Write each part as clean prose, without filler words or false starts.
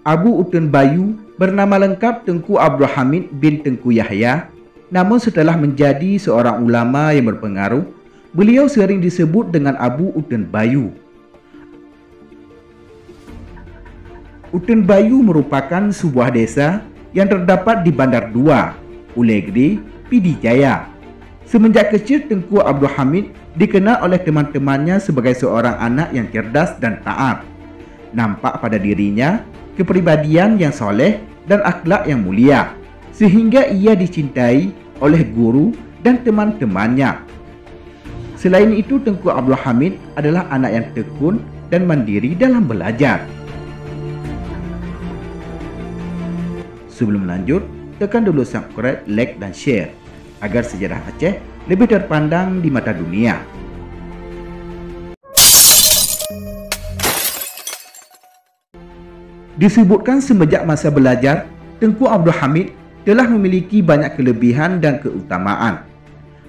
Abu Utun Bayu bernama lengkap Tengku Abdul Hamid bin Tengku Yahya. Namun setelah menjadi seorang ulama yang berpengaruh, beliau sering disebut dengan Abu Utun Bayu. Utun Bayu merupakan sebuah desa yang terdapat di Bandar Dua, Ulegede, Pidijaya. Semenjak kecil, Tengku Abdul Hamid dikenal oleh teman-temannya sebagai seorang anak yang cerdas dan taat. Nampak pada dirinya kepribadian yang soleh dan akhlak yang mulia, sehingga ia dicintai oleh guru dan teman-temannya. Selain itu, Tengku Abdul Hamid adalah anak yang tekun dan mandiri dalam belajar. Sebelum lanjut, tekan dulu subscribe, like, dan share agar sejarah Aceh lebih terpandang di mata dunia. Disebutkan semenjak masa belajar, Tengku Abdul Hamid telah memiliki banyak kelebihan dan keutamaan.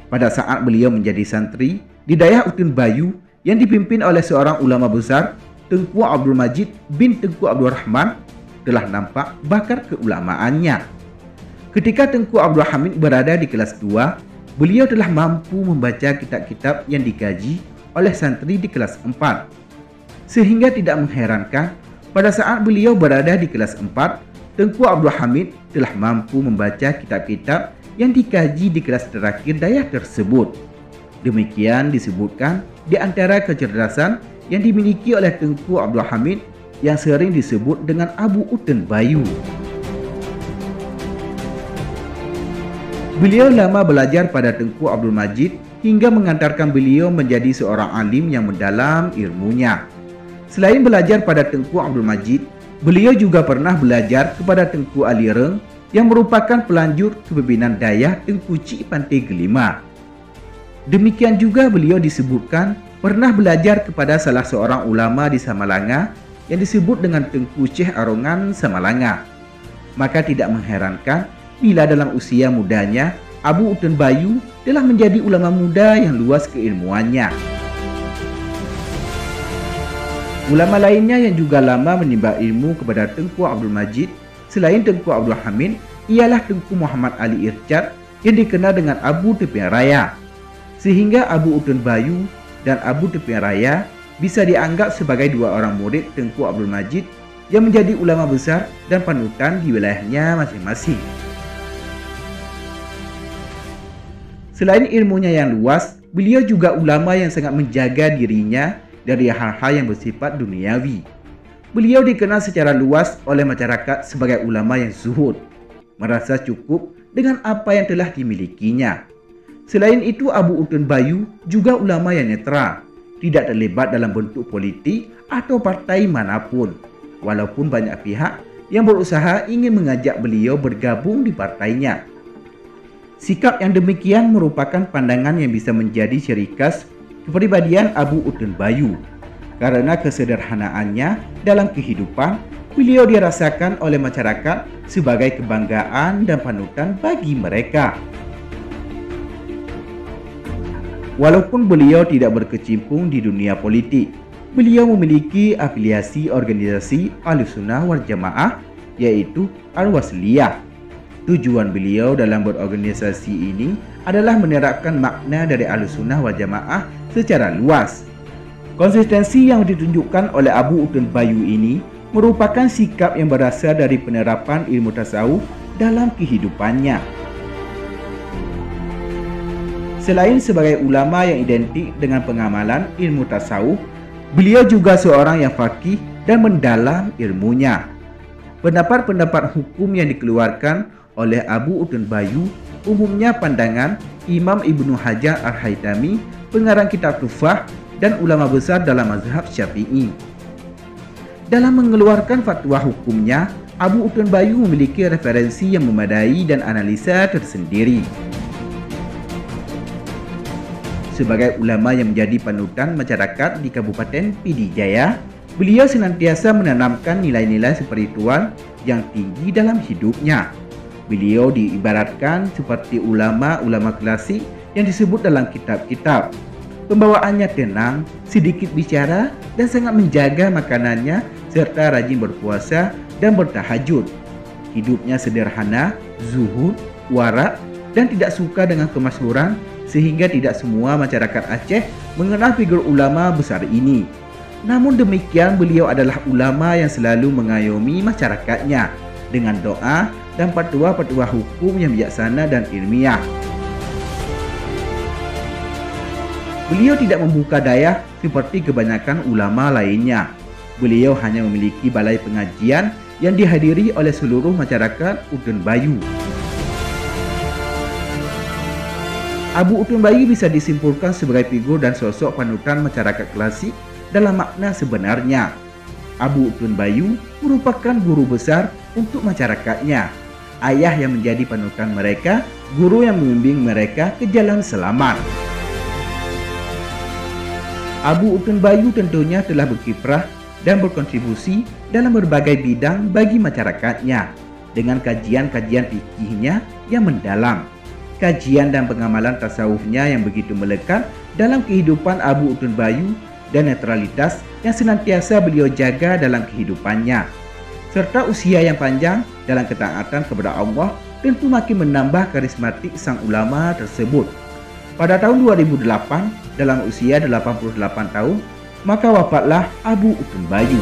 Pada saat beliau menjadi santri di Dayah Utun Bayu yang dipimpin oleh seorang ulama besar, Tengku Abdul Majid bin Tengku Abdul Rahman, telah nampak bakat keulamaannya. Ketika Tengku Abdul Hamid berada di kelas 2, beliau telah mampu membaca kitab-kitab yang dikaji oleh santri di kelas 4. Sehingga tidak mengherankan, pada saat beliau berada di kelas 4, Tengku Abdul Hamid telah mampu membaca kitab-kitab yang dikaji di kelas terakhir dayah tersebut. Demikian disebutkan di antara kecerdasan yang dimiliki oleh Tengku Abdul Hamid yang sering disebut dengan Abu Utun Bayu. Beliau lama belajar pada Tengku Abdul Majid hingga mengantarkan beliau menjadi seorang alim yang mendalam ilmunya. Selain belajar pada Tengku Abdul Majid, beliau juga pernah belajar kepada Tengku Ali Reng yang merupakan pelanjut kepemimpinan dayah Tengku Cik Pantai Gelima. Demikian juga beliau disebutkan pernah belajar kepada salah seorang ulama di Samalanga yang disebut dengan Tengku Syekh Arongan Samalanga. Maka tidak mengherankan bila dalam usia mudanya Abu Utun Bayu telah menjadi ulama muda yang luas keilmuannya. Ulama lainnya yang juga lama menimba ilmu kepada Tengku Abdul Majid selain Tengku Abdul Hamid ialah Tengku Muhammad Ali Irsyad yang dikenal dengan Abu Tepian Raya. Sehingga Abu Utun Bayu dan Abu Tepian Raya bisa dianggap sebagai dua orang murid Tengku Abdul Majid yang menjadi ulama besar dan panutan di wilayahnya masing-masing. Selain ilmunya yang luas, beliau juga ulama yang sangat menjaga dirinya dari hal-hal yang bersifat duniawi. Beliau dikenal secara luas oleh masyarakat sebagai ulama yang zuhud, merasa cukup dengan apa yang telah dimilikinya. Selain itu, Abu Utun Bayu juga ulama yang netral, tidak terlibat dalam bentuk politik atau partai manapun, walaupun banyak pihak yang berusaha ingin mengajak beliau bergabung di partainya. Sikap yang demikian merupakan pandangan yang bisa menjadi ciri khas kepribadian Abu Utun Bayu. Karena kesederhanaannya dalam kehidupan, beliau dirasakan oleh masyarakat sebagai kebanggaan dan panutan bagi mereka. Walaupun beliau tidak berkecimpung di dunia politik, beliau memiliki afiliasi organisasi Ahlussunnah wal Jamaah, yaitu Al-Wasliyah. Tujuan beliau dalam berorganisasi ini adalah menerapkan makna dari Ahlussunnah wal Jamaah secara luas. Konsistensi yang ditunjukkan oleh Abu Utun Bayu ini merupakan sikap yang berasal dari penerapan ilmu tasawuf dalam kehidupannya. Selain sebagai ulama yang identik dengan pengamalan ilmu tasawuf, beliau juga seorang yang faqih dan mendalam ilmunya. Pendapat-pendapat hukum yang dikeluarkan oleh Abu Utun Bayu umumnya pandangan Imam Ibnu Hajar Al-Haytami, pengarang kitab Tufah dan ulama besar dalam mazhab Syafi'i. Dalam mengeluarkan fatwa hukumnya, Abu Utun Bayu memiliki referensi yang memadai dan analisa tersendiri. Sebagai ulama yang menjadi panutan masyarakat di Kabupaten Pidijaya, beliau senantiasa menanamkan nilai-nilai spiritual yang tinggi dalam hidupnya. Beliau diibaratkan seperti ulama-ulama klasik yang disebut dalam kitab-kitab. Pembawaannya tenang, sedikit bicara, dan sangat menjaga makanannya serta rajin berpuasa dan bertahajud. Hidupnya sederhana, zuhud, warak, dan tidak suka dengan kemasyhuran, sehingga tidak semua masyarakat Aceh mengenal figur ulama besar ini. Namun demikian, beliau adalah ulama yang selalu mengayomi masyarakatnya dengan doa dan fatwa-fatwa hukum yang bijaksana dan ilmiah. Beliau tidak membuka daya seperti kebanyakan ulama lainnya. Beliau hanya memiliki balai pengajian yang dihadiri oleh seluruh masyarakat Uten Bayu. Abu Uten Bayu bisa disimpulkan sebagai figur dan sosok panutan masyarakat klasik dalam makna sebenarnya. Abu Uten Bayu merupakan guru besar untuk masyarakatnya, ayah yang menjadi panutan mereka, guru yang membimbing mereka ke jalan selamat. Abu Uten Bayu tentunya telah berkiprah dan berkontribusi dalam berbagai bidang bagi masyarakatnya dengan kajian-kajian fikihnya yang mendalam, kajian dan pengamalan tasawufnya yang begitu melekat dalam kehidupan Abu Uten Bayu, dan netralitas yang senantiasa beliau jaga dalam kehidupannya, serta usia yang panjang dalam ketaatan kepada Allah tentu makin menambah karismatik sang ulama tersebut. Pada tahun 2008, dalam usia 88 tahun, maka wafatlah Abu Uten Bayu.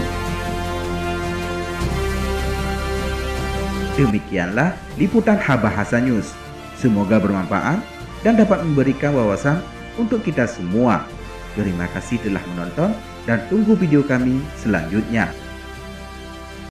Demikianlah liputan Habahasa News. Semoga bermanfaat dan dapat memberikan wawasan untuk kita semua. Terima kasih telah menonton dan tunggu video kami selanjutnya.